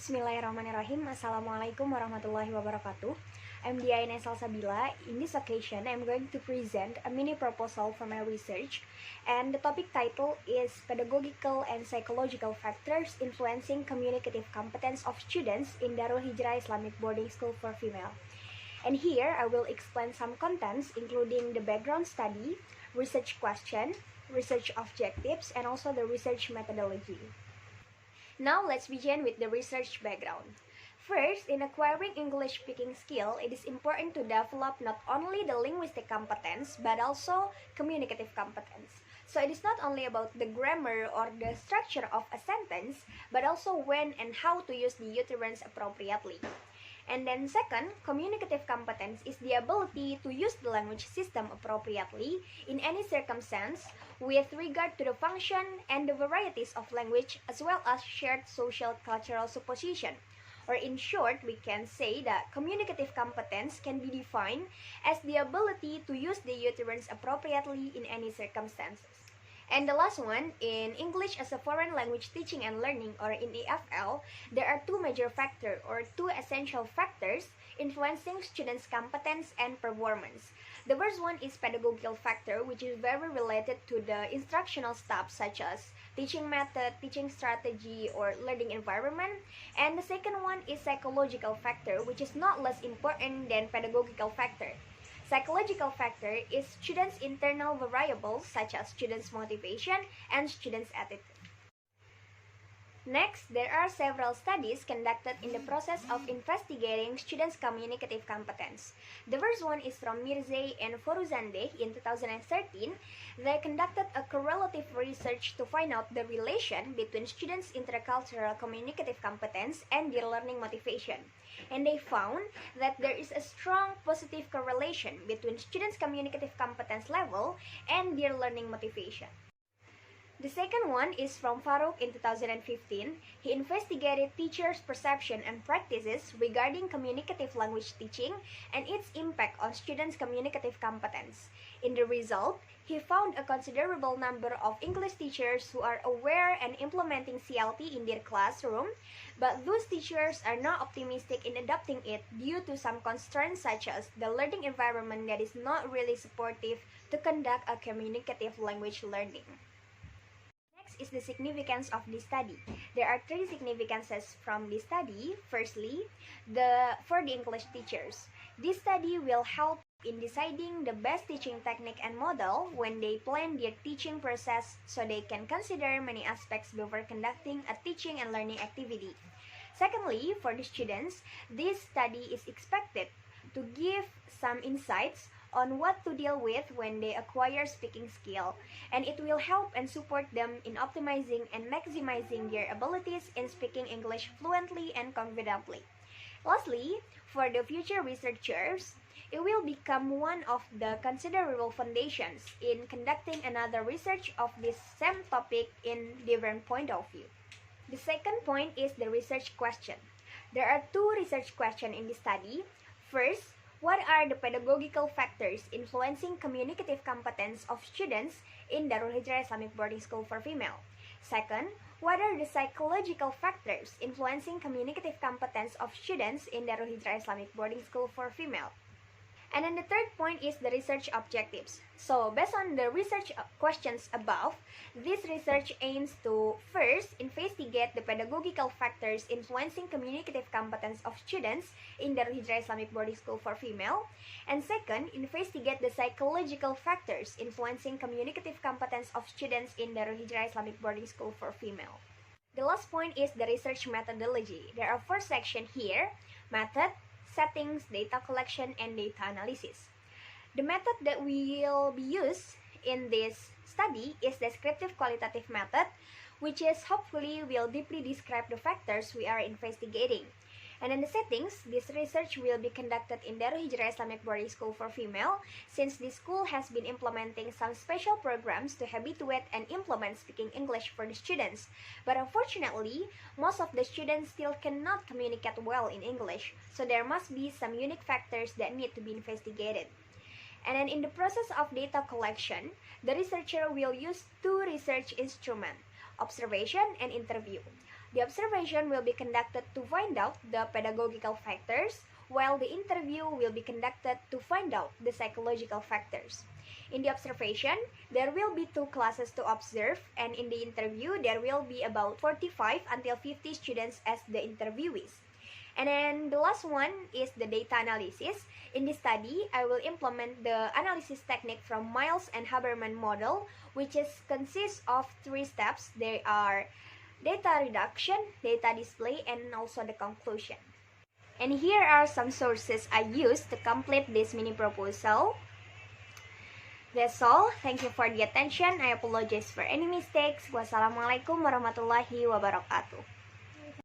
Bismillahirrahmanirrahim. Assalamualaikum warahmatullahi wabarakatuh. I'm Diana Salsabila. In this occasion, I'm going to present a mini proposal for my research, and the topic title is Pedagogical and Psychological Factors Influencing Communicative Competence of Students in Darul Hijrah Islamic Boarding School for Female. And here, I will explain some contents, including the background study, research question, research objectives, and also the research methodology. Now let's begin with the research background. First, in acquiring English speaking skill, it is important to develop not only the linguistic competence, but also communicative competence. So it is not only about the grammar or the structure of a sentence, but also when and how to use the utterance appropriately. And then second, communicative competence is the ability to use the language system appropriately in any circumstance with regard to the function and the varieties of language as well as shared social cultural supposition. Or in short, we can say that communicative competence can be defined as the ability to use the utterance appropriately in any circumstances. And the last one, in English as a Foreign Language Teaching and Learning, or in EFL, there are two major factors or two essential factors influencing students' competence and performance. The first one is pedagogical factor, which is very related to the instructional stuff such as teaching method, teaching strategy, or learning environment. And the second one is psychological factor, which is not less important than pedagogical factor. Psychological factor is students' internal variables such as students' motivation and students' attitude. Next, there are several studies conducted in the process of investigating students' communicative competence. The first one is from Mirzai and Foruzandeh in 2013. They conducted a correlative research to find out the relation between students' intercultural communicative competence and their learning motivation. And they found that there is a strong positive correlation between students' communicative competence level and their learning motivation. The second one is from Farouk in 2015. He investigated teachers' perception and practices regarding communicative language teaching and its impact on students' communicative competence. In the result, he found a considerable number of English teachers who are aware and implementing CLT in their classroom, but those teachers are not optimistic in adopting it due to some concerns such as the learning environment that is not really supportive to conduct a communicative language learning. Is the significance of this study. There are three significances from this study. Firstly, for the English teachers. This study will help in deciding the best teaching technique and model when they plan their teaching process, so they can consider many aspects before conducting a teaching and learning activity. Secondly, for the students, this study is expected to give some insights on what to deal with when they acquire speaking skill, and it will help and support them in optimizing and maximizing their abilities in speaking English fluently and confidently. Lastly, for the future researchers, it will become one of the considerable foundations in conducting another research of this same topic in different point of view. The second point is the research question. There are two research questions in this study. First, what are the pedagogical factors influencing communicative competence of students in Darul Hijrah Islamic Boarding School for Female? Second, what are the psychological factors influencing communicative competence of students in Darul Hijrah Islamic Boarding School for Female? And then the third point is the research objectives. So, based on the research questions above, this research aims to first investigate the pedagogical factors influencing communicative competence of students in Darul Hijrah Islamic Boarding School for Female, and second, investigate the psychological factors influencing communicative competence of students in Darul Hijrah Islamic Boarding School for Female. The last point is the research methodology. There are four sections here: method, settings, data collection, and data analysis. The method that will be used in this study is descriptive qualitative method, which is hopefully will deeply describe the factors we are investigating. And in the settings, this research will be conducted in Darul Hijrah Islamic Boarding School for Female, since the school has been implementing some special programs to habituate and implement speaking English for the students. But unfortunately, most of the students still cannot communicate well in English, so there must be some unique factors that need to be investigated. And then in the process of data collection, the researcher will use two research instruments: observation and interview. The observation will be conducted to find out the pedagogical factors, while the interview will be conducted to find out the psychological factors. In the observation, there will be 2 classes to observe, and in the interview, there will be about 45 until 50 students as the interviewees. And then the last one is the data analysis. In this study, I will implement the analysis technique from Miles and Haberman model, which consists of 3 steps. They are data reduction, data display, and also the conclusion. And here are some sources I used to complete this mini proposal. That's all. Thank you for the attention. I apologize for any mistakes. Wassalamualaikum warahmatullahi wabarakatuh.